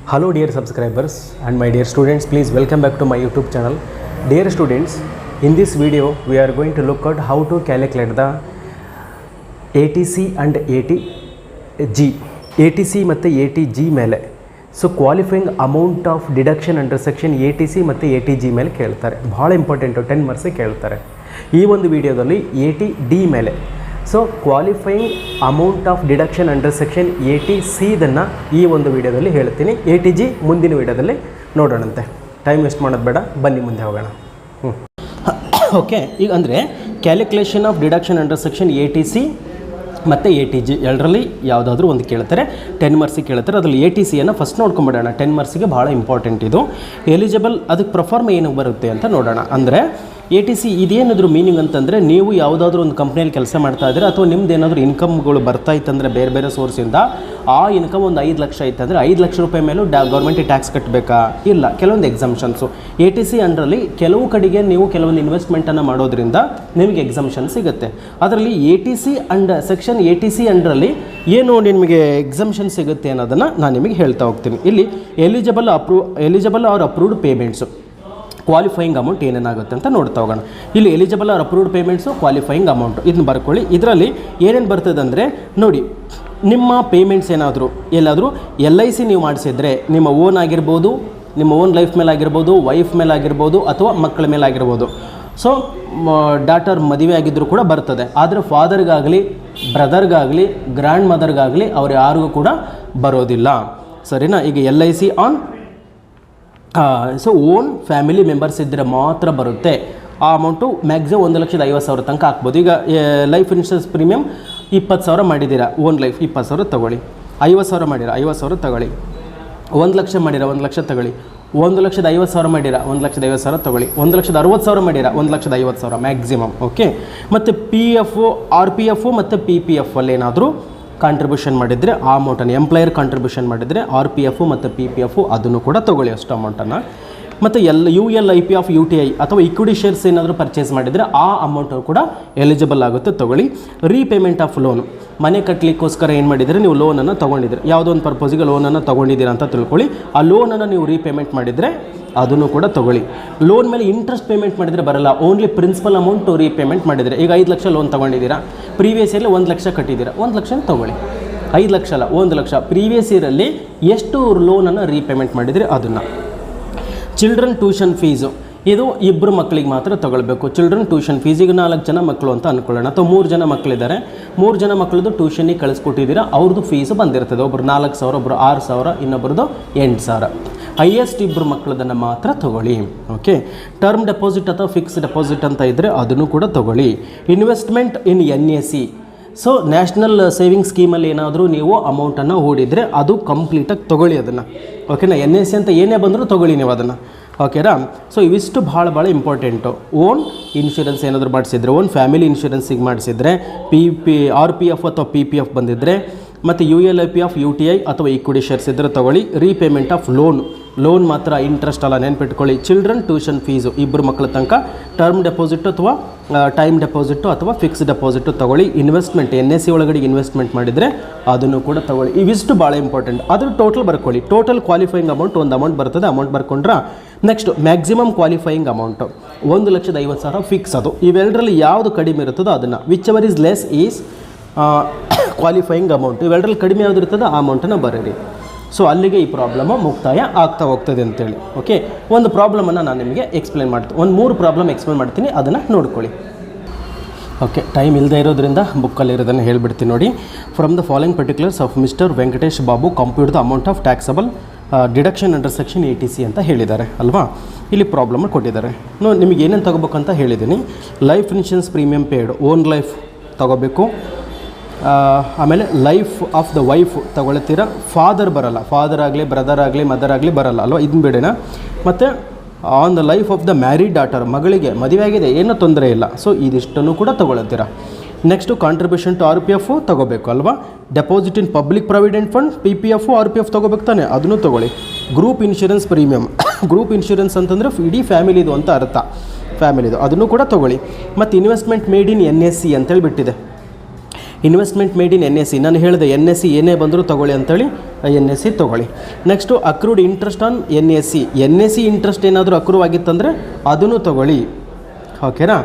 Hello dear subscribers and my dear students, please welcome back to my YouTube channel. Dear students, in this video we are going to look at how to calculate the ATC and ATG. ATC ಮತ್ತು ATG ಮೇಲೆ so qualifying amount of deduction under section ATC ಮತ್ತು ATG ಮೇಲೆ ಕೇಳ್ತಾರೆ. ಭಾಳ important, 10 ಮಾರ್ಕ್ಸಿಗೆ ಕೇಳ್ತಾರೆ. ಈ ಒಂದು ವಿಡಿಯೋದಲ್ಲಿ ATD ಮೇಲೆ so qualifying amount of deduction under section ATC ಇದನ್ನು ಈ ಒಂದು ವಿಡಿಯೋದಲ್ಲಿ ಹೇಳ್ತೀನಿ. ATG ಮುಂದಿನ ವಿಡಿಯೋದಲ್ಲಿ ನೋಡೋಣಂತೆ. ಟೈಮ್ ವೇಸ್ಟ್ ಮಾಡೋದು ಬೇಡ, ಬನ್ನಿ ಮುಂದೆ ಹೋಗೋಣ. ಓಕೆ, ಈಗ ಅಂದರೆ calculation of deduction under section ATC ಮತ್ತು ATG ಎರಡರಲ್ಲಿ ಯಾವುದಾದ್ರೂ ಒಂದು ಕೇಳ್ತಾರೆ. 10 ಮಾರ್ಕ್ಸಿಗೆ ಕೇಳ್ತಾರೆ. ಅದರಲ್ಲಿ ATCಯನ್ನು ಫಸ್ಟ್ ನೋಡ್ಕೊಂಬಿಡೋಣ. 10 ಮಾರ್ಕ್ಸಿಗೆ ಭಾಳ ಇಂಪಾರ್ಟೆಂಟ್ ಇದು. ಎಲಿಜಿಬಲ್ ಅದಕ್ಕೆ ಪ್ರೊಫಾರ್ಮ ಏನು ಬರುತ್ತೆ ಅಂತ ನೋಡೋಣ. ಅಂದರೆ ATC ಇದೇನಾದರೂ ಮೀನಿಂಗ್ ಅಂತಂದರೆ, ನೀವು ಯಾವುದಾದ್ರೂ ಒಂದು ಕಂಪ್ನಿಯಲ್ಲಿ ಕೆಲಸ ಮಾಡ್ತಾ ಇದ್ದರೆ ಅಥವಾ ನಿಮ್ದು ಏನಾದರೂ ಇನ್ಕಮ್ಗಳು ಬರ್ತಾ ಇತ್ತಂದರೆ ಬೇರೆ ಬೇರೆ ಸೋರ್ಸಿಂದ, ಆ ಇನ್ಕಮ್ ಒಂದು 5 ಲಕ್ಷ ಇತ್ತಂದರೆ 5 ಲಕ್ಷ ರೂಪಾಯಿ ಮೇಲೂ ಗೌರ್ಮೆಂಟಿಗೆ ಟ್ಯಾಕ್ಸ್ ಕಟ್ಟಬೇಕಾ? ಇಲ್ಲ, ಕೆಲವೊಂದು ಎಕ್ಸಮ್ಷನ್ಸು ATC ಅಂಡರಲ್ಲಿ ಕೆಲವು ಕಡೆಗೆ ನೀವು ಕೆಲವೊಂದು ಇನ್ವೆಸ್ಟ್ಮೆಂಟನ್ನು ಮಾಡೋದ್ರಿಂದ ನಿಮಗೆ ಎಕ್ಸಮ್ಷನ್ ಸಿಗುತ್ತೆ. ಅದರಲ್ಲಿ ATC ಅಂಡ್ ಸೆಕ್ಷನ್ ATC ಅಂಡರಲ್ಲಿ ಏನು ನಿಮಗೆ ಎಕ್ಸಮ್ಷನ್ ಸಿಗುತ್ತೆ ಅನ್ನೋದನ್ನು ನಾನು ನಿಮಗೆ ಹೇಳ್ತಾ ಹೋಗ್ತೀನಿ. ಇಲ್ಲಿ eligible or approved payments, qualifying amount ಏನೇನಾಗುತ್ತೆ ಅಂತ ನೋಡ್ತಾ ಹೋಗೋಣ. ಇಲ್ಲಿ eligible or approved payments, qualifying amount ಇದನ್ನ ಬರ್ಕೊಳ್ಳಿ. ಇದರಲ್ಲಿ ಏನೇನು ಬರ್ತದೆ ಅಂದರೆ ನೋಡಿ, ನಿಮ್ಮ ಪೇಮೆಂಟ್ಸ್ ಏನಾದರೂ ಎಲ್ಲಾದರೂ LIC ನೀವು ಮಾಡಿಸಿದ್ರೆ ನಿಮ್ಮ ಓನ್ ಆಗಿರ್ಬೋದು, ನಿಮ್ಮ ಓನ್ ಲೈಫ್ ಮೇಲೆ ಆಗಿರ್ಬೋದು, ವೈಫ್ ಮೇಲೆ ಆಗಿರ್ಬೋದು, ಅಥವಾ ಮಕ್ಕಳ ಮೇಲೆ ಆಗಿರ್ಬೋದು. ಸೊ ಡಾಟರ್ ಮದುವೆ ಆಗಿದ್ದರೂ ಕೂಡ ಬರ್ತದೆ. ಆದರೆ ಫಾದರ್ಗಾಗಲಿ, ಬ್ರದರ್ಗಾಗಲಿ, ಗ್ರ್ಯಾಂಡ್ ಮದರ್ಗಾಗಲಿ ಅವ್ರು ಯಾರಿಗೂ ಕೂಡ ಬರೋದಿಲ್ಲ. ಸರಿನಾ? ಈಗ LIC on so own family members ಇದ್ದರೆ ಮಾತ್ರ ಬರುತ್ತೆ. ಆ ಅಮೌಂಟು ಮ್ಯಾಕ್ಸಿಮಮ್ 1,50,000 ತನಕ ಹಾಕ್ಬೋದು. ಈಗ ಲೈಫ್ ಇನ್ಶೂರೆನ್ಸ್ ಪ್ರೀಮಿಯಮ್ 20,000 ಮಾಡಿದ್ದೀರಾ, ಓನ್ ಲೈಫ್ 20,000 ತೊಗೊಳ್ಳಿ. 50,000 ಮಾಡಿರ 50,000 ತೊಗೊಳ್ಳಿ. 1 ಲಕ್ಷ ಮಾಡಿರ 1 ಲಕ್ಷ ತೊಗೊಳ್ಳಿ. 1,50,000 ಮಾಡಿರ 1,50,000 ತೊಗೊಳ್ಳಿ. 1,60,000 ಮಾಡಿರ 1,50,000 ಮ್ಯಾಕ್ಸಿಮಮ್. ಓಕೆ, ಮತ್ತು PF, RPF ಮತ್ತು PPF ಅಲ್ಲಿ ಏನಾದರೂ ಕಾಂಟ್ರಿಬ್ಯೂಷನ್ ಮಾಡಿದರೆ ಆ ಅಮೌಂಟನ್ನು, ಎಂಪ್ಲಾಯರ್ ಕಾಂಟ್ರಿಬ್ಯೂಷನ್ ಮಾಡಿದರೆ RPF ಮತ್ತು PPF ಅದನ್ನು ಕೂಡ ತೊಗೊಳ್ಳಿ, ಅಷ್ಟು ಅಮೌಂಟನ್ನು. ಮತ್ತು ULIP ಆಫ್ UTI ಅಥವಾ ಇಕ್ವಿಟಿ ಶೇರ್ಸ್ ಏನಾದರೂ ಪರ್ಚೇಸ್ ಮಾಡಿದರೆ ಆ ಅಮೌಂಟು ಕೂಡ ಎಲಿಜಿಬಲ್ ಆಗುತ್ತೆ, ತೊಗೊಳ್ಳಿ. ರೀಪೇಮೆಂಟ್ ಆಫ್ ಲೋನು, ಮನೆ ಕಟ್ಟಲಿಕ್ಕೋಸ್ಕರ ಏನು ಮಾಡಿದರೆ ನೀವು ಲೋನನ್ನು ತೊಗೊಂಡಿದ್ದೀರಿ, ಯಾವುದೋ ಒಂದು ಪರ್ಪೋಸಿಗೆ ಲೋನನ್ನು ತೊಗೊಂಡಿದ್ದೀರಾ ಅಂತ ತಿಳ್ಕೊಳ್ಳಿ. ಆ ಲೋನನ್ನು ನೀವು ರೀಪೇಮೆಂಟ್ ಮಾಡಿದರೆ ಅದನ್ನು ಕೂಡ ತೊಗೊಳ್ಳಿ. ಲೋನ್ ಮೇಲೆ ಇಂಟ್ರೆಸ್ಟ್ ಪೇಮೆಂಟ್ ಮಾಡಿದರೆ ಬರಲ್ಲ, ಓನ್ಲಿ ಪ್ರಿನ್ಸಿಪಲ್ ಅಮೌಂಟು ರೀಪೇಮೆಂಟ್ ಮಾಡಿದರೆ. ಈಗ 5 ಲಕ್ಷ ಲೋನ್ ತೊಗೊಂಡಿದ್ದೀರಾ, ಪ್ರೀವಿಯಸ್ ಇಯರ್ಲಿ 1 ಲಕ್ಷ ಕಟ್ಟಿದ್ದೀರಾ, 1 ಲಕ್ಷ ತೊಗೊಳ್ಳಿ. 5 ಲಕ್ಷ ಅಲ್ಲ, 1 ಲಕ್ಷ. ಪ್ರೀವಿಯಸ್ ಇಯರಲ್ಲಿ ಎಷ್ಟು ಲೋನನ್ನು ರೀಪೇಮೆಂಟ್ ಮಾಡಿದರೆ ಅದನ್ನು. ಚಿಲ್ಡ್ರನ್ ಟ್ಯೂಷನ್ ಫೀಸು, ಇದು 2 ಮಕ್ಕಳಿಗೆ ಮಾತ್ರ ತೊಗೊಳ್ಬೇಕು. ಚಿಲ್ಡ್ರನ್ ಟ್ಯೂಷನ್ ಫೀಸ್, ಈಗ 4 ಜನ ಮಕ್ಕಳು ಅಂತ ಅಂದ್ಕೊಳ್ಳೋಣ, ಅಥವಾ 3 ಜನ ಮಕ್ಕಳಿದ್ದಾರೆ, 3 ಜನ ಮಕ್ಕಳದ್ದು ಟ್ಯೂಷನಿಗೆ ಕಳಿಸ್ಕೊಟ್ಟಿದ್ದೀರಾ, ಅವ್ರದ್ದು ಫೀಸು ಬಂದಿರ್ತದೆ. ಒಬ್ಬರು 4,000, ಒಬ್ಬರು 6,000, ಇನ್ನೊಬ್ಬರದ್ದು 8,000. ಹೈಯೆಸ್ಟ್ 2 ಮಕ್ಕಳದನ್ನು ಮಾತ್ರ ತೊಗೊಳ್ಳಿ. ಓಕೆ, ಟರ್ಮ್ ಡೆಪಾಸಿಟ್ ಅಥವಾ ಫಿಕ್ಸ್ಡ್ ಡೆಪಾಸಿಟ್ ಅಂತ ಇದ್ದರೆ ಅದನ್ನು ಕೂಡ ತೊಗೊಳ್ಳಿ. Investment in NAC, so national saving ಸ್ಕೀಮಲ್ಲಿ ಏನಾದರೂ ನೀವು ಅಮೌಂಟನ್ನು ಹೂಡಿದರೆ ಅದು ಕಂಪ್ಲೀಟಾಗಿ ತೊಗೊಳ್ಳಿ ಅದನ್ನು. ಓಕೆನಾ? NAC ಅಂತ ಏನೇ ಬಂದರೂ ತೊಗೊಳ್ಳಿ ನೀವು ಅದನ್ನು. ಓಕೆನಾ? ಸೊ ಇವಿಷ್ಟು ಭಾಳ ಇಂಪಾರ್ಟೆಂಟು. ಓನ್ ಇನ್ಶೂರೆನ್ಸ್ ಏನಾದರೂ ಮಾಡಿಸಿದ್ರೆ, ಓನ್ ಫ್ಯಾಮಿಲಿ ಇನ್ಶೂರೆನ್ಸಿಗೆ ಮಾಡಿಸಿದ್ರೆ, RPF ಅಥವಾ PPF ಬಂದಿದ್ದರೆ, ಮತ್ತು ULIP ಆಫ್ UTI ಅಥವಾ ಇಕ್ವಿಟಿ ಶೇರ್ಸ್ ಇದ್ದರೆ ತೊಗೊಳ್ಳಿ. ರೀಪೇಮೆಂಟ್ ಆಫ್ ಲೋನ್ ಮಾತ್ರ, ಇಂಟ್ರೆಸ್ಟ್ ಅಲ್ಲ, ನೆನ್ಪಿಟ್ಕೊಳ್ಳಿ. ಚಿಲ್ಡ್ರನ್ ಟ್ಯೂಷನ್ ಫೀಸು 2 ಮಕ್ಕಳ ತನಕ, ಟರ್ಮ್ ಡೆಪಾಸಿಟ್ ಅಥವಾ ಟೈಮ್ ಡೆಪಾಸಿಟು ಅಥವಾ ಫಿಕ್ಸ್ಡ್ ಡೆಪಾಸಿಟು ತೊಗೊಳ್ಳಿ. ಇನ್ವೆಸ್ಟ್ಮೆಂಟ್ NAC ಒಳಗಡೆ ಇನ್ವೆಸ್ಟ್ಮೆಂಟ್ ಮಾಡಿದರೆ ಅದನ್ನು ಕೂಡ ತೊಗೊಳ್ಳಿ. ಇವಿಷ್ಟು ಭಾಳ ಇಂಪಾರ್ಟೆಂಟ್. ಅದ್ರ ಟೋಟಲ್ ಬರ್ಕೊಳ್ಳಿ. ಟೋಟಲ್ ಕ್ವಾಲಿಫೈಯಿಂಗ್ ಅಮೌಂಟ್ ಒಂದು ಅಮೌಂಟ್ ಬರ್ತದೆ, ಅಮೌಂಟ್ ಬರ್ಕೊಂಡ್ರೆ next maximum qualifying amount 1,50,000 fix. ಅದು ಇವೆರಡರಲ್ಲಿ ಯಾವುದು ಕಡಿಮೆ ಇರುತ್ತದೋ ಅದನ್ನು, whichever is less is qualifying amount. ಇವೆರಡರಲ್ಲಿ ಕಡಿಮೆ ಯಾವುದು ಇರ್ತದೆ ಆ ಅಮೌಂಟನ್ನು ಬರೀರಿ. ಸೊ ಅಲ್ಲಿಗೆ ಈ ಪ್ರಾಬ್ಲಮ್ಮು ಮುಕ್ತಾಯ ಆಗ್ತಾ ಹೋಗ್ತದೆ ಅಂತೇಳಿ. ಓಕೆ, ಒಂದು ಪ್ರಾಬ್ಲಮನ್ನು ನಾನು ನಿಮಗೆ ಎಕ್ಸ್ಪ್ಲೇನ್ ಮಾಡ್ತೀನಿ, ಒಂದು 3 ಪ್ರಾಬ್ಲಮ್ ಎಕ್ಸ್ಪ್ಲೇನ್ ಮಾಡ್ತೀನಿ, ಅದನ್ನು ನೋಡ್ಕೊಳ್ಳಿ. ಓಕೆ, ಟೈಮ್ ಇಲ್ಲದೆ ಇರೋದ್ರಿಂದ ಬುಕ್ಕಲ್ಲಿರೋದನ್ನು ಹೇಳ್ಬಿಡ್ತೀನಿ ನೋಡಿ. From the following particulars of Mr Venkatesh Babu compute the amount of taxable deduction under section ATC ಅಂತ ಹೇಳಿದ್ದಾರೆ ಅಲ್ವಾ. ಇಲ್ಲಿ ಪ್ರಾಬ್ಲಮ್ ಕೊಟ್ಟಿದ್ದಾರೆ. ನಿಮಗೆ ಏನೇನು ತೊಗೋಬೇಕಂತ ಹೇಳಿದ್ದೀನಿ. Life insurance premium paid, own life ತೊಗೋಬೇಕು. ಆಮೇಲೆ ಲೈಫ್ ಆಫ್ ದ ವೈಫ್ ತೊಗೊಳ್ತೀರಾ, ಫಾದರ್ ಬರಲ್ಲ, ಫಾದರ್ ಆಗಲಿ, ಬ್ರದರ್ ಆಗಲಿ, ಮದರ್ ಆಗಲಿ ಬರಲ್ಲ ಅಲ್ವಾ, ಇದನ್ನ ಬಿಡೋಣ. ಮತ್ತು on the life of the married daughter, ಮಗಳಿಗೆ ಮದುವೆ ಆಗಿದೆ, ಏನೂ ತೊಂದರೆ ಇಲ್ಲ. ಸೊ ಇದಿಷ್ಟನ್ನು ಕೂಡ ತೊಗೊಳ್ತೀರಾ. ನೆಕ್ಸ್ಟು ಕಾಂಟ್ರಿಬ್ಯೂಷನ್ ಟು RPF ತೊಗೋಬೇಕು ಅಲ್ವಾ. Deposit in public provident fund PPF, RPF ತೊಗೋಬೇಕು ತಾನೆ, ಅದನ್ನು ತೊಗೊಳ್ಳಿ. Group insurance premium, group insurance ಅಂತಂದರೆ ಇಡೀ ಫ್ಯಾಮಿಲಿದು ಅಂತ ಅರ್ಥ, ಫ್ಯಾಮಿಲಿದು, ಅದನ್ನು ಕೂಡ ತೊಗೊಳ್ಳಿ. ಮತ್ತು ಇನ್ವೆಸ್ಟ್ಮೆಂಟ್ ಮೇಡ್ ಇನ್ NAC ಅಂತೇಳಿ ಬಿಟ್ಟಿದೆ. ಇನ್ವೆಸ್ಟ್ಮೆಂಟ್ ಮೇಡ್ ಇನ್ NSE, ನಾನು ಹೇಳಿದೆ NSE ಏನೇ ಬಂದರೂ ತೊಗೊಳ್ಳಿ ಅಂತೇಳಿ NSE ತೊಗೊಳ್ಳಿ. Next accrued interest on NSE interest ಏನಾದರೂ ಅಕ್ರೂವ್ ಆಗಿತ್ತಂದರೆ ಅದನ್ನು ತೊಗೊಳ್ಳಿ. ಓಕೆನಾ,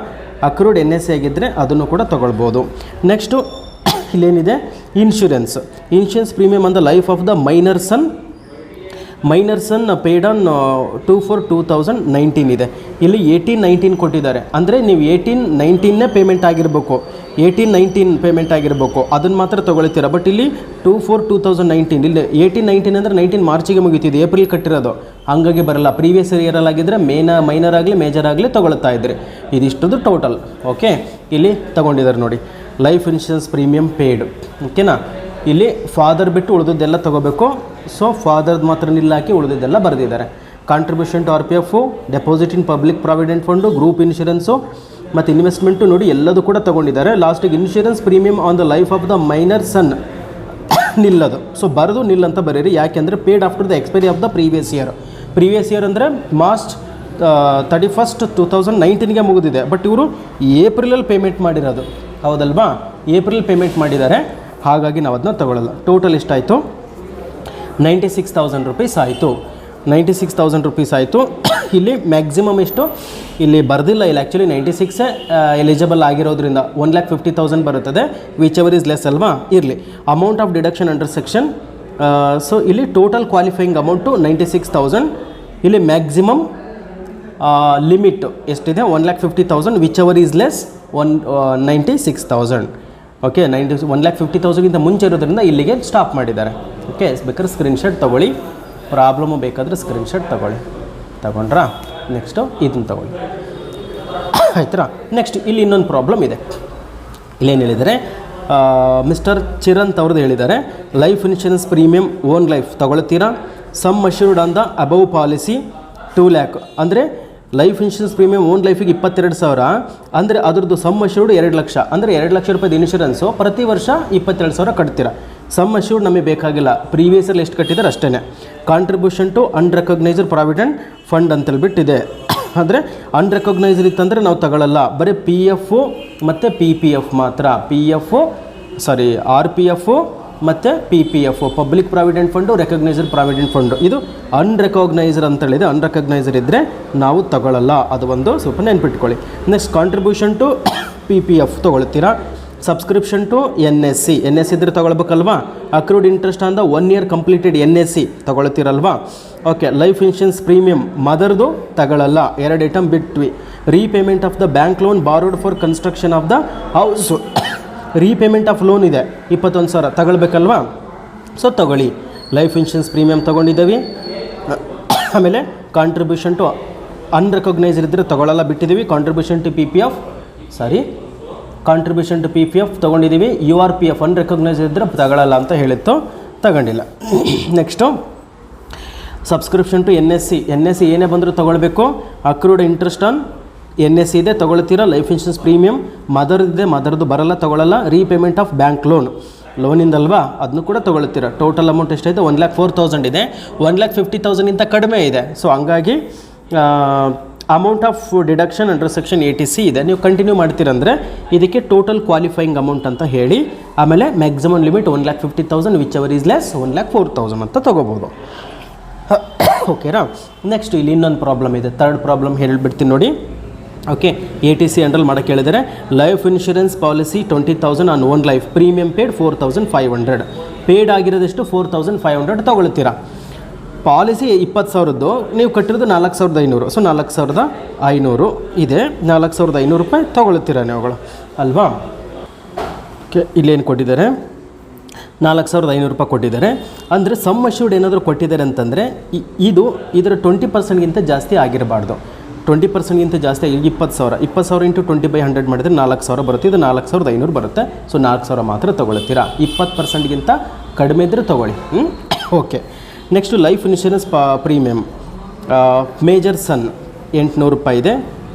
ಅಕ್ರೂಡ್ NSE ಆಗಿದ್ದರೆ ಅದನ್ನು ಕೂಡ ತೊಗೊಳ್ಬೋದು. ನೆಕ್ಸ್ಟು ಇಲ್ಲೇನಿದೆ, insurance premium on the life of the minor son paid on 2/4/2019 ಇದೆ. ಇಲ್ಲಿ 18-19 ಕೊಟ್ಟಿದ್ದಾರೆ, ಅಂದರೆ ನೀವು 18-19 ಪೇಮೆಂಟ್ ಆಗಿರಬೇಕು, 18-19 ಪೇಮೆಂಟ್ ಆಗಿರಬೇಕು, ಅದನ್ನು ಮಾತ್ರ ತೊಗೊಳ್ತೀರಾ. ಬಟ್ ಇಲ್ಲಿ 2/4/2019, ಇಲ್ಲಿ 18-19 ಅಂದರೆ 19 ಮಾರ್ಚಿಗೆ ಮುಗಿತಿದೆ, ಏಪ್ರಿಲ್ ಕಟ್ಟಿರೋದು, ಹಂಗಾಗಿ ಬರಲ್ಲ. ಪ್ರೀವಿಯಸ್ ಇಯರಲ್ಲಾಗಿದ್ದರೆ ಮೈನರ್ ಆಗಲಿ ಮೇಜರ್ ಆಗಲಿ ತೊಗೊಳ್ತಾ ಇದ್ರಿ. ಇದಿಷ್ಟದು ಟೋಟಲ್. ಓಕೆ, ಇಲ್ಲಿ ತೊಗೊಂಡಿದ್ದಾರೆ ನೋಡಿ, ಲೈಫ್ ಇನ್ಶೂರೆನ್ಸ್ ಪ್ರೀಮಿಯಮ್ ಪೇಯ್ಡ್. ಓಕೆನಾ, ಇಲ್ಲಿ ಫಾದರ್ ಬಿಟ್ಟು ಉಳಿದದ್ದೆಲ್ಲ ತೊಗೋಬೇಕು. ಸೊ ಫಾದರ್ದು ಮಾತ್ರ ನಿಲ್ಲಾಕಿ ಉಳಿದಿದ್ದೆಲ್ಲ ಬರೆದಿದ್ದಾರೆ. Contribution to RPF, deposit in public provident fund, group insurance ಮತ್ತು ಇನ್ವೆಸ್ಟ್ಮೆಂಟು ನೋಡಿ ಎಲ್ಲದು ಕೂಡ ತೊಗೊಂಡಿದ್ದಾರೆ. ಲಾಸ್ಟಿಗೆ insurance premium on the life of the minor son ನಿಲ್ಲದು. ಸೊ ಬರೆದು ನಿಲ್ ಅಂತ ಬರೀರಿ, ಯಾಕೆಂದರೆ paid after the expiry of the previous year ಅಂದರೆ ಮಾರ್ಚ್ 31st 2019ಗೆ ಮುಗಿದಿದೆ. ಬಟ್ ಇವರು ಏಪ್ರಿಲಲ್ಲಿ ಪೇಮೆಂಟ್ ಮಾಡಿರೋದು, ಹೌದಲ್ವಾ? ಏಪ್ರಿಲ್ ಪೇಮೆಂಟ್ ಮಾಡಿದ್ದಾರೆ, ಹಾಗಾಗಿ ನಾವು ಅದನ್ನ ತೊಗೊಳ್ಳಲ್ಲ. ಟೋಟಲ್ ಎಷ್ಟಾಯಿತು? 96,000 ರೂಪೀಸ್ ಆಯಿತು. 96,000 ರೂಪೀಸ್ ಆಯಿತು. ಇಲ್ಲಿ ಮ್ಯಾಕ್ಸಿಮಮ್ ಎಷ್ಟು ಇಲ್ಲಿ ಬರೆದಿಲ್ಲ, ಇಲ್ಲಿ ಆ್ಯಕ್ಚುಲಿ 96 ಎಲಿಜಿಬಲ್ ಆಗಿರೋದ್ರಿಂದ 1,50,000 ಬರುತ್ತದೆ, ವಿಚ್ ಎವರ್ ಇಸ್ ಲೆಸ್ ಅಲ್ವಾ, ಇರಲಿ. Amount of deduction under section, so ಇಲ್ಲಿ ಟೋಟಲ್ ಕ್ವಾಲಿಫೈಯಿಂಗ್ ಅಮೌಂಟು 96,000. ಇಲ್ಲಿ ಮ್ಯಾಕ್ಸಿಮಮ್ ಲಿಮಿಟ್ ಎಷ್ಟಿದೆ? 1,50,000, whichever is less 96,000. Okay, 1,50,000ಗಿಂತ ಮುಂಚೆ ಇರೋದ್ರಿಂದ ಇಲ್ಲಿಗೆ ಸ್ಟಾಪ್ ಮಾಡಿದ್ದಾರೆ. ಓಕೆ, ಬೇಕಾದ್ರೆ ಸ್ಕ್ರೀನ್ಶಾಟ್ ತೊಗೊಳ್ಳಿ, ಪ್ರಾಬ್ಲಮ್ಮು ಬೇಕಾದರೆ ಸ್ಕ್ರೀನ್ಶಾಟ್ ತಗೊಂಡ್ರಾ? ನೆಕ್ಸ್ಟು ಇದನ್ನು ತೊಗೊಳ್ಳಿ, ಆಯ್ತಾ? ನೆಕ್ಸ್ಟ್ ಇಲ್ಲಿ ಇನ್ನೊಂದು ಪ್ರಾಬ್ಲಮ್ ಇದೆ. ಇಲ್ಲೇನು ಹೇಳಿದ್ದಾರೆ, ಮಿಸ್ಟರ್ ಚಿರಂತ್ ಅವ್ರದ್ದು ಹೇಳಿದ್ದಾರೆ, life insurance premium own life ತೊಗೊಳ್ತೀರಾ? Sum assured on the above policy 2 lakh, ಅಂದರೆ ಲೈಫ್ ಇನ್ಶೂರೆನ್ಸ್ ಪ್ರೀಮಿಯಮ್ ಓನ್ ಲೈಫಿಗೆ 22,000, ಅಂದರೆ ಅದ್ರದ್ದು ಸಮ್ ಅಶ್ಯೂರ್ಡ್ 2 ಲಕ್ಷ, ಅಂದರೆ 2 ಲಕ್ಷ ರೂಪಾಯಿದು ಇನ್ಶೂರೆನ್ಸು ಪ್ರತಿ ವರ್ಷ 22,000 ಕಟ್ತೀರಾ. ಸಮ್ ಅಶ್ಯೂರ್ಡ್ ನಮಗೆ ಬೇಕಾಗಿಲ್ಲ, ಪ್ರೀವಿಯಸಲ್ಲಿ ಎಷ್ಟು ಕಟ್ಟಿದ್ದಾರೆ ಅಷ್ಟೇ. Contribution to unrecognised provident fund ಅಂತೇಳ್ಬಿಟ್ಟಿದೆ, ಅಂದರೆ ಅನ್ರೆಕಗ್ನೈಸ್ಡ್ ಇತ್ತಂದರೆ ನಾವು ತಗೊಳ್ಳಲ್ಲ, ಬರೀ PF ಮತ್ತು PPF ಮಾತ್ರ. RPF ಮತ್ತು PPF, public provident fund, recognised provident fund. ಇದು ಅನ್ರೆಕಗ್ನೈಸ್ಡ್ ಅಂತೇಳಿದೆ, ಅನ್ರೆಕಗ್ನೈಸ್ಡ್ ಇದ್ದರೆ ನಾವು ತಗೊಳ್ಳಲ್ಲ, ಅದು ಒಂದು ಸ್ವಲ್ಪ ನೆನ್ಪಿಟ್ಕೊಳ್ಳಿ. ನೆಕ್ಸ್ಟ್ ಕಾಂಟ್ರಿಬ್ಯೂಷನ್ ಟು PPF ತೊಗೊಳ್ತೀರಾ? ಸಬ್ಸ್ಕ್ರಿಪ್ಷನ್ ಟು NSE ಇದ್ರೆ ತೊಗೊಳ್ಬೇಕಲ್ವಾ? Accrued interest on the 1 year completed NSE ತೊಗೊಳ್ತೀರಲ್ವಾ? ಓಕೆ, ಲೈಫ್ ಇನ್ಶೂರೆನ್ಸ್ ಪ್ರೀಮಿಯಮ್ ಮದರ್ದು ತಗೊಳ್ಳಲ್ಲ, 2 ಐಟಮ್ ಬಿಟ್ವಿ. Repayment of the bank loan borrowed for construction of the house, repayment of loan ಇದೆ 21,000 ತಗೊಳ್ಬೇಕಲ್ವಾ? So ತಗೊಳ್ಳಿ. ಲೈಫ್ ಇನ್ಶೂರೆನ್ಸ್ ಪ್ರೀಮಿಯಮ್ ತೊಗೊಂಡಿದ್ದೀವಿ. ಆಮೇಲೆ ಕಾಂಟ್ರಿಬ್ಯೂಷನ್ ಟು ಅನ್ರೆಕಗ್ನೈಸ್ಡ್ ಇದ್ದರೆ ತೊಗೊಳ್ಳಲ್ಲ, ಬಿಟ್ಟಿದ್ದೀವಿ. ಕಾಂಟ್ರಿಬ್ಯೂಷನ್ ಟು PPF ತೊಗೊಂಡಿದ್ದೀವಿ. URPF ಅನ್ರೆಕಗ್ನೈಸ್ಡ್ ಇದ್ದರೆ ತಗೊಳ್ಳಲ್ಲ ಅಂತ ಹೇಳಿತ್ತು, ತಗೊಂಡಿಲ್ಲ. ನೆಕ್ಸ್ಟು ಸಬ್ಸ್ಕ್ರಿಪ್ಷನ್ ಟು NSE ಏನೇ ಬಂದರೂ ತೊಗೊಳ್ಬೇಕು. ಅಕ್ರೂಡ್ ಇಂಟ್ರೆಸ್ಟ್ ಆನ್ NSE ಇದೆ, ತೊಗೊಳ್ತೀರಾ? ಲೈಫ್ ಇನ್ಶೂರೆನ್ಸ್ ಪ್ರೀಮಿಯಮ್ ಮದರ್ದು ಬರಲ್ಲ, ತೊಗೊಳ್ಳಲ್ಲ. ರೀಪೇಮೆಂಟ್ ಆಫ್ ಬ್ಯಾಂಕ್ ಲೋನಿಂದಲ್ವಾ, ಅದನ್ನು ಕೂಡ ತೊಗೊಳ್ತೀರಾ. ಟೋಟಲ್ ಅಮೌಂಟ್ ಎಷ್ಟಾಯಿತು? 1,04,000 ಇದೆ, 1,50,000 ಕಡಿಮೆ ಇದೆ. ಸೊ ಹಂಗಾಗಿ amount of deduction under section 80C ಇದೆ. ನೀವು ಕಂಟಿನ್ಯೂ ಮಾಡ್ತೀರಂದರೆ ಇದಕ್ಕೆ ಟೋಟಲ್ ಕ್ವಾಲಿಫೈಯಿಂಗ್ ಅಮೌಂಟ್ ಅಂತ ಹೇಳಿ, ಆಮೇಲೆ maximum limit 1,50,000, whichever is less 1,04,000 ಅಂತ ತೊಗೋಬೋದು. ಓಕೆನಾ? ನೆಕ್ಸ್ಟ್ ಇಲ್ಲಿ ಇನ್ನೊಂದು ಪ್ರಾಬ್ಲಮ್ ಇದೆ, ಥರ್ಡ್ ಪ್ರಾಬ್ಲಮ್ ಹೇಳಿಬಿಡ್ತೀನಿ ನೋಡಿ. ಓಕೆ, 80C ಅಂಡರ್ ಮಾಡೋಕ್ಕೆ ಹೇಳಿದರೆ, life insurance policy 20,000 on own life, premium paid 4,500, paid ಆಗಿರೋದೆಷ್ಟು 4,500 ತೊಗೊಳ್ತೀರಾ. ಪಾಲಿಸಿ 20,000ದ್ದು, ನೀವು ಕಟ್ಟಿರೋದು 4,500. ಸೊ 4,500 ಇದೆ, 4,500 ರೂಪಾಯಿ ತೊಗೊಳ್ತೀರಾ ನೀವುಗಳು ಅಲ್ವಾ? ಓಕೆ, ಇಲ್ಲೇನು ಕೊಟ್ಟಿದ್ದಾರೆ? 4,500 ರೂಪಾಯಿ ಕೊಟ್ಟಿದ್ದಾರೆ. ಅಂದರೆ ಸಮ್ ಅಶ್ಯೂರ್ಡ್ ಏನಾದರೂ ಕೊಟ್ಟಿದ್ದಾರೆ ಅಂತಂದರೆ ಇದರ 20%ಗಿಂತ ಜಾಸ್ತಿ ಆಗಿರಬಾರ್ದು. 20%ಗಿಂತ ಜಾಸ್ತಿ 20,000 ಇಂಟು 20/100 ಮಾಡಿದರೆ 4,000 ಬರುತ್ತೆ. ಇದು 4,500 ಬರುತ್ತೆ. ಸೊ 4,000 ಮಾತ್ರ ತೊಗೊಳ್ತೀರಾ. 20%ಗಿಂತ ಕಡಿಮೆ ಇದ್ದರೆ ತೊಗೊಳ್ಳಿ. Okay, next life insurance premium major son 800 ರೂಪಾಯಿ ಇದೆ.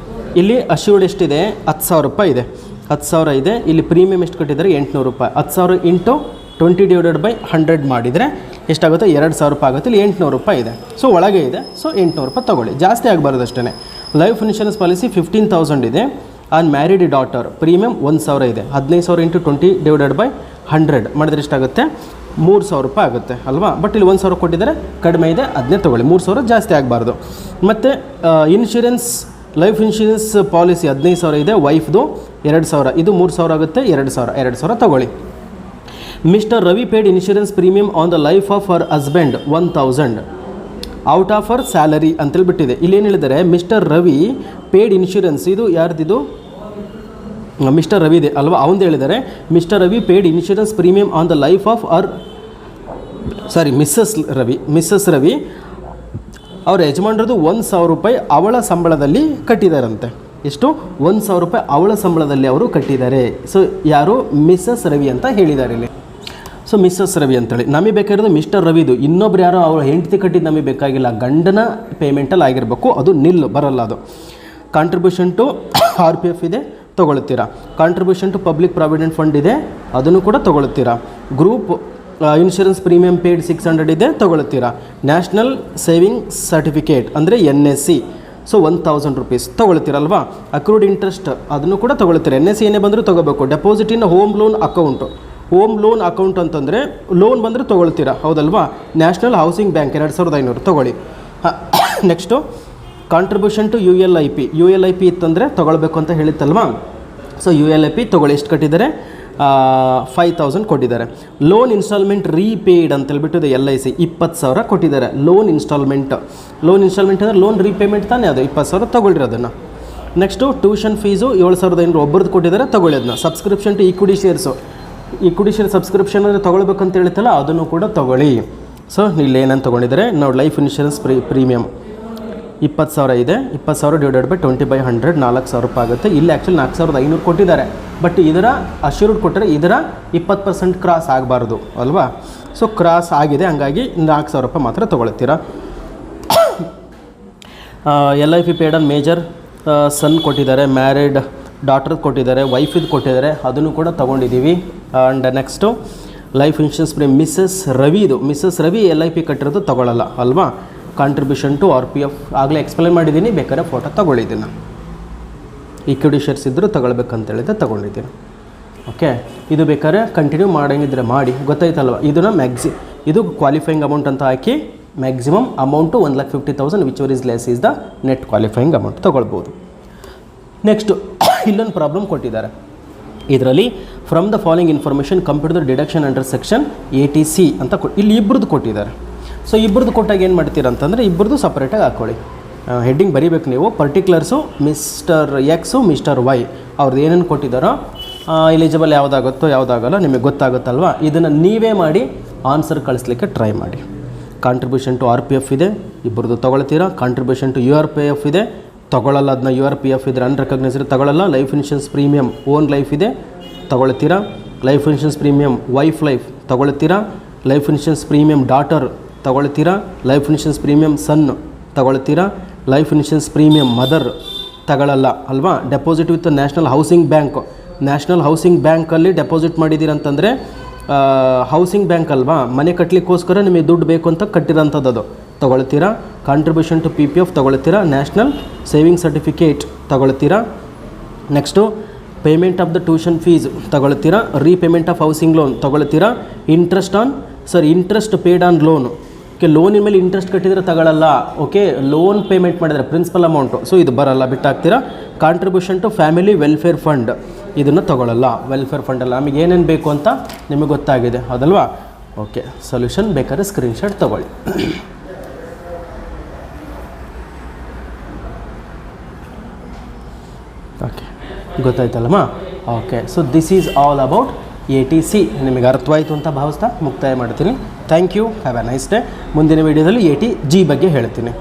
ಇಲ್ಲಿ ಅಶ್ಯೂರ್ಡ್ ಎಷ್ಟಿದೆ? 10,000 ರೂಪಾಯಿ ಇದೆ. 10,000 ಇದೆ. ಇಲ್ಲಿ ಪ್ರೀಮಿಯಮ್ ಎಷ್ಟು ಕಟ್ಟಿದ್ದಾರೆ? 800 ರೂಪಾಯಿ. 10,000 ಇಂಟು 20/100 ಮಾಡಿದರೆ ಎಷ್ಟಾಗುತ್ತೆ? 2,000 ರೂಪಾಯಿ ಆಗುತ್ತೆ. ಇಲ್ಲಿ 800 ರೂಪಾಯಿ ಇದೆ. ಸೊ ಒಳಗೆ ಇದೆ. ಸೊ 800 ರೂಪಾಯಿ ತೊಗೊಳ್ಳಿ, ಜಾಸ್ತಿ ಆಗಬಾರ್ದು ಅಷ್ಟೇ. ಲೈಫ್ ಇನ್ಶೂರೆನ್ಸ್ ಪಾಲಿಸಿ 15,000 ಇದೆ. ಆ್ಯಂಡ್ ಮ್ಯಾರಿಡ್ ಡಾಟರ್ ಪ್ರೀಮಿಯಮ್ 1,000 ಇದೆ. 15,000 ಇಂಟು 20 ಡಿವೈಡೆಡ್ ಬೈ 100 ಮಾಡಿದ್ರೆ ಎಷ್ಟಾಗುತ್ತೆ? 3,000 ರೂಪಾಯಿ ಆಗುತ್ತೆ ಅಲ್ವಾ. ಬಟ್ ಇಲ್ಲಿ 1,000 ಕೊಟ್ಟಿದ್ದಾರೆ, ಕಡಿಮೆ ಇದೆ, ಅದನ್ನೇ ತೊಗೊಳ್ಳಿ. 3,000 ಜಾಸ್ತಿ ಆಗಬಾರ್ದು. ಮತ್ತು ಇನ್ಶೂರೆನ್ಸ್, ಲೈಫ್ ಇನ್ಶೂರೆನ್ಸ್ ಪಾಲಿಸಿ 15,000 ಇದೆ, ವೈಫ್ದು 2,000, ಇದು 3,000 ಆಗುತ್ತೆ, 2,000 ತೊಗೊಳ್ಳಿ. Mister Ravi paid insurance premium on the life of our husband 1,000 out of our salary ಅಂತೇಳಿ ಬಿಟ್ಟಿದೆ. ಇಲ್ಲಿ ಏನು ಹೇಳಿದ್ದಾರೆ? ಮಿಸ್ಟರ್ ರವಿ ಪೇಡ್ ಇನ್ಶೂರೆನ್ಸ್, ಇದು ಯಾರ್ದಿದು? ಮಿಸ್ಟರ್ ರವಿ ಇದೆ ಅಲ್ವಾ, ಅವನು ಹೇಳಿದ್ದಾರೆ Mr Ravi paid insurance premium on the life of Mrs Ravi ಅವ್ರ ಯಜಮಾನ್ರದ್ದು 1,000 ರೂಪಾಯಿ ಅವಳ ಸಂಬಳದಲ್ಲಿ ಕಟ್ಟಿದ್ದಾರಂತೆ. ಎಷ್ಟು? 1,000 ರೂಪಾಯಿ ಅವಳ ಸಂಬಳದಲ್ಲಿ ಅವರು ಕಟ್ಟಿದ್ದಾರೆ. ಸೊ ಯಾರು? ಮಿಸ್ಸಸ್ ರವಿ ಅಂತ ಹೇಳಿದ್ದಾರೆ ಇಲ್ಲಿ. ಸೊ ಮಿಸ್ಸಸ್ ರವಿ ಅಂತೇಳಿ ನಮಗೆ ಬೇಕಾಗಿರೋದು ಮಿಸ್ಟರ್ ರವಿದು. ಇನ್ನೊಬ್ರು ಯಾರೋ ಅವ್ರ ಹೆಂಡತಿ ಕಟ್ಟಿದ್ದು ನಮಗೆ ಬೇಕಾಗಿಲ್ಲ, ಗಂಡನ ಪೇಮೆಂಟಲ್ಲಿ ಆಗಿರಬೇಕು, ಅದು ನಿಲ್ಲು ಬರಲ್ಲ. ಅದು ಕಾಂಟ್ರಿಬ್ಯೂಷನ್ ಟು RPF ಇದೆ, ತೊಗೊಳ್ತೀರಾ. Contribution to public provident fund ಇದೆ, ಅದನ್ನು ಕೂಡ ತೊಗೊಳ್ತೀರಾ. ಗ್ರೂಪ್ ಇನ್ಶೂರೆನ್ಸ್ ಪ್ರೀಮಿಯಂ ಪೇಯ್ಡ್ 600 ಇದೆ, ತೊಗೊಳ್ತೀರಾ. ನ್ಯಾಷನಲ್ ಸೇವಿಂಗ್ ಸರ್ಟಿಫಿಕೇಟ್ ಅಂದರೆ NSC, ಸೊ 1,000 ರೂಪೀಸ್ ತೊಗೊಳ್ತೀರಲ್ವಾ. ಅಕ್ರೂಡ್ ಇಂಟ್ರೆಸ್ಟ್ ಅದನ್ನು ಕೂಡ ತೊಗೊಳ್ತೀರಾ. NSC ಏನೇ ಬಂದರೂ ತೊಗೋಬೇಕು. Deposit in home loan account ಅಂತಂದರೆ ಲೋನ್ ಬಂದರೆ ತೊಗೊಳ್ತೀರಾ, ಹೌದಲ್ವಾ. ನ್ಯಾಷನಲ್ ಹೌಸಿಂಗ್ ಬ್ಯಾಂಕ್ 2,500 ತೊಗೊಳ್ಳಿ. ನೆಕ್ಸ್ಟು ಕಾಂಟ್ರಿಬ್ಯೂಷನ್ ಟು ULIP ಇತ್ತಂದರೆ ತೊಗೊಳ್ಬೇಕು ಅಂತ ಹೇಳಿತ್ತಲ್ವಾ. ಸೊ ULIP ತೊಗೊಳ್ಳಿ. ಎಷ್ಟು ಕಟ್ಟಿದ್ದಾರೆ? 5,000 ಕೊಟ್ಟಿದ್ದಾರೆ. ಲೋನ್ ಇನ್ಸ್ಟಾಲ್ಮೆಂಟ್ ರೀಪೇಯ್ಡ್ ಅಂತೇಳ್ಬಿಟ್ಟು LIC 20,000 ಕೊಟ್ಟಿದ್ದಾರೆ. ಲೋನ್ ಇನ್ಸ್ಟಾಲ್ಮೆಂಟ್ ಅಂದರೆ ಲೋನ್ ರೀಪೇಮೆಂಟ್ ತಾನೇ, ಅದು 20,000 ತೊಗೊಳ್ರಿ ಅದನ್ನು. ನೆಕ್ಸ್ಟು ಟ್ಯೂಷನ್ ಫೀಸು 7,500 ಒಬ್ಬರದ್ದು ಕೊಟ್ಟಿದ್ದಾರೆ, ತೊಗೊಳ್ಳಿ ಅದನ್ನ. Subscription to equity share subscription ಅಂದರೆ ತೊಗೊಳ್ಬೇಕಂತ ಹೇಳ್ತಲ್ಲ, ಅದನ್ನು ಕೂಡ ತೊಗೊಳ್ಳಿ. ಸೊ ಇಲ್ಲಿ ಏನಂತ ತೊಗೊಂಡಿದ್ದಾರೆ ನಾವು? ಲೈಫ್ ಇನ್ಶೂರೆನ್ಸ್ ಪ್ರೀಮಿಯಮ್ 20,000 ಇದೆ. 20,000 ಡಿವೈಡೆಡ್ ಬೈ 20/100 4,000 ರೂಪಾಯಿ ಆಗುತ್ತೆ. ಇಲ್ಲಿ ಆ್ಯಕ್ಚುಲಿ 4,500 ಕೊಟ್ಟಿದ್ದಾರೆ, ಬಟ್ ಇದರ ಅಶ್ಯೂರ್ಡ್ ಕೊಟ್ಟರೆ ಇದರ 20% ಕ್ರಾಸ್ ಆಗಬಾರ್ದು ಅಲ್ವಾ. ಸೊ ಕ್ರಾಸ್ ಆಗಿದೆ, ಹಂಗಾಗಿ 4,000 ರೂಪಾಯಿ ಮಾತ್ರ ತೊಗೊಳ್ತೀರಾ. LIP paid on major son ಕೊಟ್ಟಿದ್ದಾರೆ, ಮ್ಯಾರಿಡ್ ಡಾಟರ್ ಕೊಟ್ಟಿದ್ದಾರೆ, ವೈಫಿದು ಕೊಟ್ಟಿದ್ದಾರೆ, ಅದನ್ನು ಕೂಡ ತೊಗೊಂಡಿದ್ದೀವಿ. And next life insurance missus Ravi LIP ಕಟ್ಟಿರೋದು ತೊಗೊಳ್ಳಲ್ಲ ಅಲ್ವಾ. ಕಾಂಟ್ರಿಬ್ಯೂಷನ್ ಟು RPF ಆಗಲೇ ಎಕ್ಸ್ಪ್ಲೈನ್ ಮಾಡಿದ್ದೀನಿ, ಬೇಕಾದ್ರೆ ಫೋಟೋ ತೊಗೊಳ್ಳಿದ್ದೀನಿ. ಈಕ್ವಿಟಿ ಶೇರ್ಸ್ ಇದ್ದರೂ ತೊಗೊಳ್ಬೇಕಂತೇಳಿದ್ರೆ ತೊಗೊಂಡಿದ್ದೀನಿ. ಓಕೆ, ಇದು ಬೇಕಾದ್ರೆ ಕಂಟಿನ್ಯೂ ಮಾಡೋಂಗಿದ್ರೆ ಮಾಡಿ, ಗೊತ್ತಾಯ್ತಲ್ವ. ಇದು ಕ್ವಾಲಿಫೈಯಿಂಗ್ ಅಮೌಂಟ್ ಅಂತ ಹಾಕಿ maximum amount 1,50,000 which is less is the net qualifying amount ತೊಗೊಳ್ಬೋದು. ನೆಕ್ಸ್ಟು ಇಲ್ಲೊಂದು ಪ್ರಾಬ್ಲಮ್ ಕೊಟ್ಟಿದ್ದಾರೆ. ಇದರಲ್ಲಿ from the following information computer deduction under section 80C ಅಂತ ಇಲ್ಲಿ ಇಬ್ಬರದ್ದು ಕೊಟ್ಟಿದ್ದಾರೆ. ಸೊ ಇಬ್ಬರದ್ದು ಕೊಟ್ಟಾಗ ಏನು ಮಾಡ್ತೀರಾ ಅಂತಂದರೆ ಇಬ್ಬರದ್ದು ಸಪ್ರೇಟಾಗಿ ಹಾಕ್ಕೊಳ್ಳಿ. ಹೆಡ್ಡಿಂಗ್ ಬರೀಬೇಕು ನೀವು. Particulars mister X mister Y ಅವ್ರದ್ದು ಏನೇನು ಕೊಟ್ಟಿದ್ದಾರೋ ಎಲಿಜಿಬಲ್ ಯಾವುದಾಗಲ್ಲ ನಿಮಗೆ ಗೊತ್ತಾಗುತ್ತಲ್ವ. ಇದನ್ನು ನೀವೇ ಮಾಡಿ ಆನ್ಸರ್ ಕಳಿಸ್ಲಿಕ್ಕೆ ಟ್ರೈ ಮಾಡಿ. ಕಾಂಟ್ರಿಬ್ಯೂಷನ್ ಟು RPF ಇದೆ, ಇಬ್ಬರದ್ದು ತೊಗೊಳ್ತೀರಾ. ಕಾಂಟ್ರಿಬ್ಯೂಷನ್ ಟು URPF ಇದೆ, ತೊಗೊಳ್ಳಲ್ಲ. ಅದನ್ನ URPF ಇದ್ರೆ ಅನ್ರೆಕಗ್ನೈಸ್ಡ್ ತೊಗೊಳ್ಳಲ್ಲ. Life insurance premium own life ಇದೆ, ತೊಗೊಳ್ತೀರಾ. Life insurance premium wife life ತೊಗೊಳ್ತೀರಾ. ಲೈಫ್ ಇನ್ಶೂರೆನ್ಸ್ ಪ್ರೀಮಿಯಮ್ ಡಾಟರ್ ತೊಗೊಳ್ತೀರಾ. ಲೈಫ್ ಇನ್ಶೂರೆನ್ಸ್ ಪ್ರೀಮಿಯಮ್ ಸನ್ ತೊಗೊಳ್ತೀರಾ. ಲೈಫ್ ಇನ್ಶೂರೆನ್ಸ್ ಪ್ರೀಮಿಯಮ್ ಮದರ್ ತಗೊಳ್ಳಲ್ಲ ಅಲ್ವಾ. ಡೆಪಾಸಿಟ್ ವಿತ್ ನ್ಯಾಷನಲ್ ಹೌಸಿಂಗ್ ಬ್ಯಾಂಕಲ್ಲಿ ಡೆಪಾಸಿಟ್ ಮಾಡಿದ್ದೀರಂತಂದರೆ ಹೌಸಿಂಗ್ ಬ್ಯಾಂಕ್ ಅಲ್ವಾ, ಮನೆ ಕಟ್ಟಲಿಕ್ಕೋಸ್ಕರ ನಿಮಗೆ ದುಡ್ಡು ಬೇಕು ಅಂತ ಕಟ್ಟಿರೋಂಥದ್ದು, ಅದು ತೊಗೊಳ್ತೀರಾ. ಕಾಂಟ್ರಿಬ್ಯೂಷನ್ ಟು PPF ತೊಗೊಳ್ತೀರಾ. ನ್ಯಾಷನಲ್ ಸೇವಿಂಗ್ ಸರ್ಟಿಫಿಕೇಟ್ ತೊಗೊಳ್ತೀರಾ. Next payment of the tuition fees ತೊಗೊಳ್ತೀರಾ. ರೀಪೇಮೆಂಟ್ ಆಫ್ ಹೌಸಿಂಗ್ ಲೋನ್ ತೊಗೊಳ್ತೀರಾ. Interest paid on loan. Okay, ಲೋನಿನ ಮೇಲೆ ಇಂಟ್ರೆಸ್ಟ್ ಕಟ್ಟಿದರೆ ತಗೊಳ್ಳಲ್ಲ. ಓಕೆ, ಲೋನ್ ಪೇಮೆಂಟ್ ಮಾಡಿದರೆ ಪ್ರಿನ್ಸಿಪಲ್ ಅಮೌಂಟು, ಸೊ ಇದು ಬರಲ್ಲ, ಬಿಟ್ಟಾಗ್ತೀರಾ. Contribution to family welfare fund ಇದನ್ನು ತೊಗೊಳ್ಳಲ್ಲ. ವೆಲ್ಫೇರ್ ಫಂಡಲ್ಲ, ನಮಗೆ ಏನೇನು ಬೇಕು ಅಂತ ನಿಮಗೆ ಗೊತ್ತಾಗಿದೆ ಅದಲ್ವಾ. ಓಕೆ, ಸೊಲ್ಯೂಷನ್ ಬೇಕಾದ್ರೆ ಸ್ಕ್ರೀನ್ಶಾಟ್ ತೊಗೊಳ್ಳಿ. ಓಕೆ, ಗೊತ್ತಾಯ್ತಲ್ಲಮ್ಮ. Okay, so this is all about 80C. ನಿಮಗೆ ಅರ್ಥವಾಯಿತು ಅಂತ ಭಾವಿಸ್ತಾ ಮುಕ್ತಾಯ ಮಾಡ್ತೀನಿ. Thank you, have a nice day. ಮುಂದಿನ ವೀಡಿಯೋದಲ್ಲಿ 80G ಬಗ್ಗೆ ಹೇಳ್ತೀನಿ.